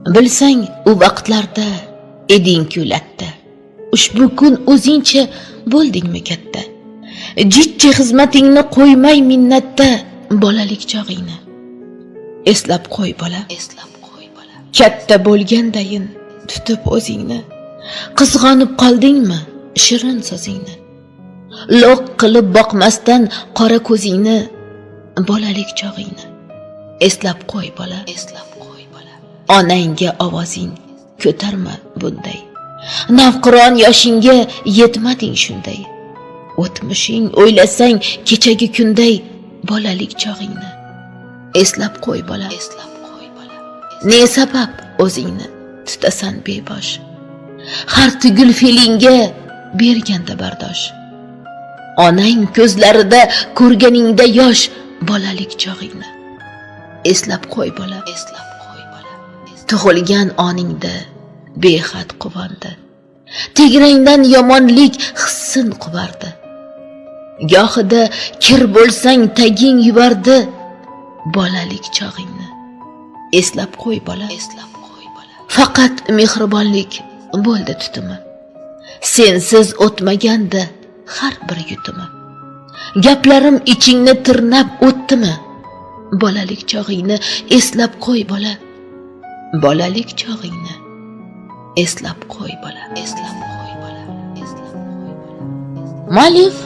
Bilsang, u vaqtlarda eding-ku latta. Ushbu kun o'zingcha bo'ldingmi katta? Jidchi xizmatingni qo'ymay minnatda bolalik chog'ingni. Eslab qo'y bola, eslab qo'y bola. Katta bo'lgandayin tutib o'zingni. Qizg'onib qoldingmi shirin so'zingni? Loq qilib boqmasdan qora ko'zingni, bolalik chog'ingni. Eslab qo'y bola, eslab qo'y bola. Onangga ovozing ko'tarma bunday. Navqiron yoshingga yetmading shunday. O'tmishing o'ylasang kechagi kunday bolalik chog'ingni. Eslab qo'y bola, eslab qo'y bola. Ne sabab o'zingni tutasan bebosh? Har tugul fe'lingga berganda bardosh. Onang ko'zlarida ko'rganingda yosh bolalik chog'ingni. Eslab qo'y bola, eslab qo'y bola. Tug'ilgan oningda behad quvondi. Tegrangdan yomonlik hissin quvardi. Gohida kir bo'lsang taging yuvardi bolalik chog'ingni. Eslab qo'y bola, eslab qo'y bola. Faqat mehribonlik bo'ldi tutimi. Sensiz o'tmaganda har bir yutimi. Gaplarim ichingni tirnab o'tdimi? Bolalik chog'ingni eslab qo'y bola. Bolalik chog'ingni eslab qo'y bola, eslab qo'y bola, eslab qo'y bola. Muallif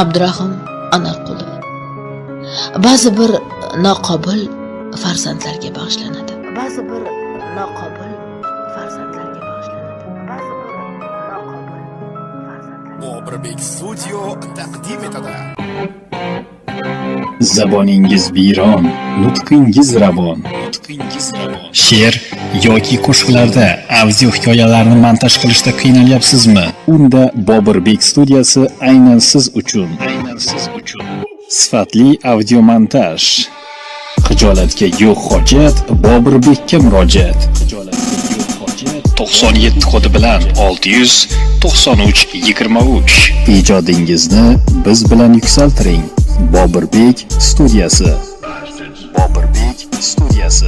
Abdurahim Anarqulov. Ba'zi bir noqobil farzandlarga bag'ishlanadi. Ba'zi bir noqobil farzandlarga bag'ishlanadi. Ba'zi bir noqobil farzandlarga. Bobirbek Studio taqdim etadi. Zaboningiz viyron, nutqingiz ravon. She'r yoki qo'shiqlarda audio hikoyalarni montaj qilishda qiynalyapsizmi? Unda Bobirbek studiyasi aynan siz uchun. Sifatli audio montaj. Xijolatga yo'q hojat, Bobirbekka murojaat. 97 kodi bilan 693 Ijodingizni biz bilan yuksaltiring. Bobirbek studiyasi. Bobirbek studiyasi.